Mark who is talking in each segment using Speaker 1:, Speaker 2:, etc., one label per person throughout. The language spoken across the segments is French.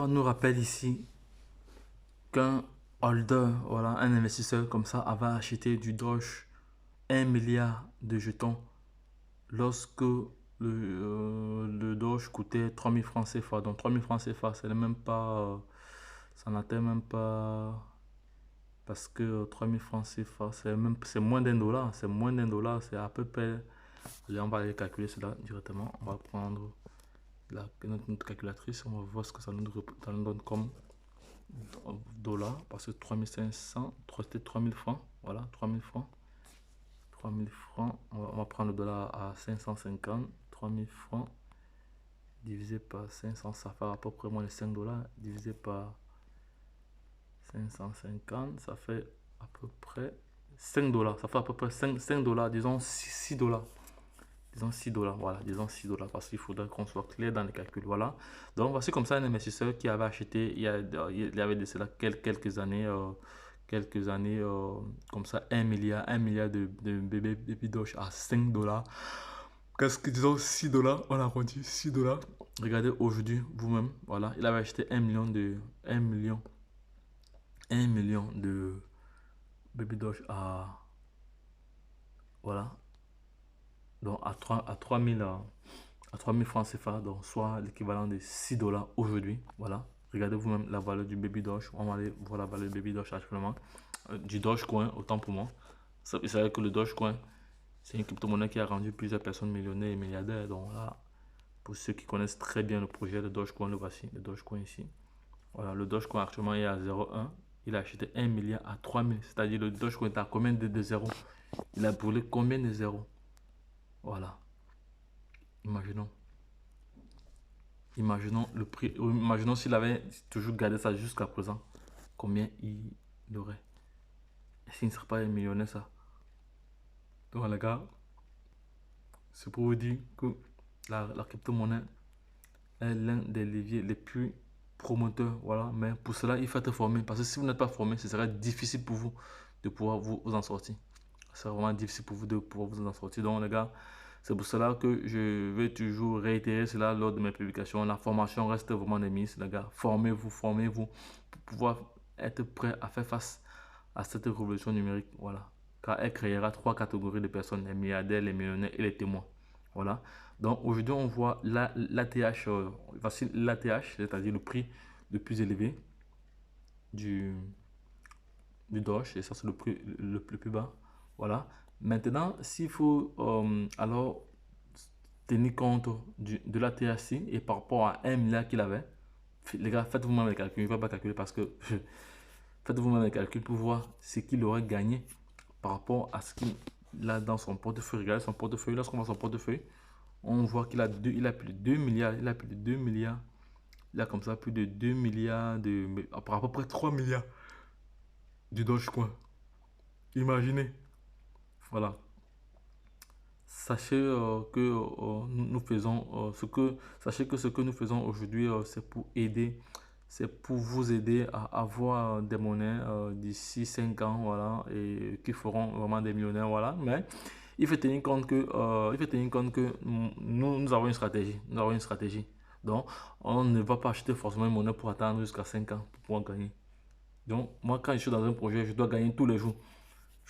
Speaker 1: On nous rappelle ici qu'un holder, voilà, un investisseur comme ça, avait acheté du Doge 1 milliard de jetons lorsque le Doge coûtait 3000 francs CFA. Donc 3000 francs CFA, c'est même pas, ça n'atteint même pas, parce que 3000 francs CFA, c'est moins d'un dollar, c'est moins d'un dollar, c'est à peu près, allez, on va aller calculer cela directement, on va prendre notre calculatrice, on va voir ce que ça nous donne comme dollars, parce que 3500, c'était 3000 francs, voilà, 3000 francs, 3000 francs, on va prendre le dollar à 550, 3000 francs, divisé par 500, ça fait à peu près moins de 5 dollars, divisé par 550, ça fait à peu près 5 dollars, ça fait à peu près 5 dollars, disons 6 dollars. Disons 6 dollars, voilà, disons 6 dollars, parce qu'il faudrait qu'on soit clair dans les calculs, voilà. Donc, voici comme ça un investisseur qui avait acheté, il y avait de cela quelques années, comme ça, 1 milliard de baby Doge à 5 dollars. Qu'est-ce que disons 6 dollars, on a arrondi 6 dollars. Regardez aujourd'hui, vous-même, voilà, il avait acheté 1 million de baby Doge à, voilà, donc à 3000 à 3000 francs CFA, donc soit l'équivalent de 6 dollars aujourd'hui. Voilà. Regardez vous-même la valeur du Baby Doge. On va aller voir la valeur du Baby Doge actuellement. Du Dogecoin, autant pour moi. C'est vrai que le Dogecoin, c'est une crypto-monnaie qui a rendu plusieurs personnes millionnaires et milliardaires. Donc là, pour ceux qui connaissent très bien le projet, le Dogecoin, le voici, le Dogecoin ici. Voilà, le Dogecoin actuellement est à 0,1. Il a acheté 1 milliard à 3000. C'est-à-dire le Dogecoin est à combien de zéros? Il a brûlé combien de zéros? Voilà. Imaginons. Imaginons le prix, imaginons s'il avait toujours gardé ça jusqu'à présent, combien il aurait. Est-ce qu'il ne serait pas un millionnaire ça? Donc les gars, c'est pour vous dire que la crypto-monnaie est l'un des leviers les plus promoteurs. Voilà. Mais pour cela, il faut être formé. Parce que si vous n'êtes pas formé, ce serait difficile pour vous de pouvoir vous en sortir. C'est vraiment difficile pour vous de pouvoir vous en sortir. Donc les gars, c'est pour cela que je vais toujours réitérer cela lors de mes publications. La formation reste vraiment des mises, les gars. Formez-vous pour pouvoir être prêt à faire face à cette révolution numérique. Voilà. Car elle créera trois catégories de personnes, les milliardaires, les millionnaires et les témoins. Voilà. Donc aujourd'hui, on voit l'ATH, voici l'ATH, c'est-à-dire le prix le plus élevé du, du Doge. Et ça, c'est le prix le plus bas. Voilà. Maintenant, s'il faut alors tenir compte de la THC et par rapport à 1 milliard qu'il avait, les gars, faites vous-même les calculs. Je ne vais pas calculer parce que faites vous-même les calculs pour voir ce qu'il aurait gagné par rapport à ce qu'il a dans son portefeuille. Regardez son portefeuille. Lorsqu'on voit son portefeuille, on voit qu'il a, il a plus de 2 milliards. Il a plus de 2 milliards. Il a comme ça plus de 2 milliards par à peu près 3 milliards du Dogecoin. Imaginez. Voilà. Sachez que nous faisons sachez que ce que nous faisons aujourd'hui, c'est pour vous aider à avoir des monnaies d'ici 5 ans, voilà, et qui feront vraiment des millionnaires, voilà. Mais il faut tenir compte que nous avons une stratégie, Donc, on ne va pas acheter forcément une monnaie pour attendre jusqu'à 5 ans pour pouvoir gagner. Donc, moi, quand je suis dans un projet, je dois gagner tous les jours.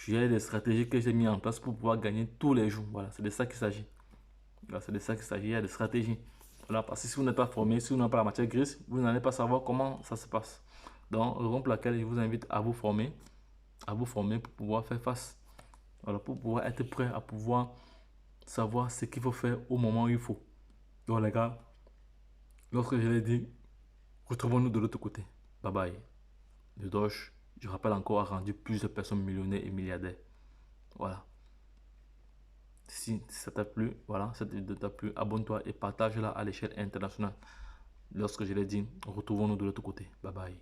Speaker 1: J'ai des stratégies que j'ai mis en place pour pouvoir gagner tous les jours. Voilà, c'est de ça qu'il s'agit. Voilà, c'est de ça qu'il s'agit. Il y a des stratégies. Voilà, parce que si vous n'êtes pas formé, si vous n'avez pas la matière grise, vous n'allez pas savoir comment ça se passe. Donc, raison pour laquelle je vous invite à vous former pour pouvoir faire face. Voilà, pour pouvoir être prêt à pouvoir savoir ce qu'il faut faire au moment où il faut. Donc, les gars, lorsque je l'ai dit, retrouvons-nous de l'autre côté. Bye bye. Le Doge, je rappelle encore, a rendu plusieurs personnes millionnaires et milliardaires. Voilà. Si ça t'a plu, voilà, cette vidéo t'a plu, abonne-toi et partage-la à l'échelle internationale. Lorsque je l'ai dit, retrouvons-nous de l'autre côté. Bye bye.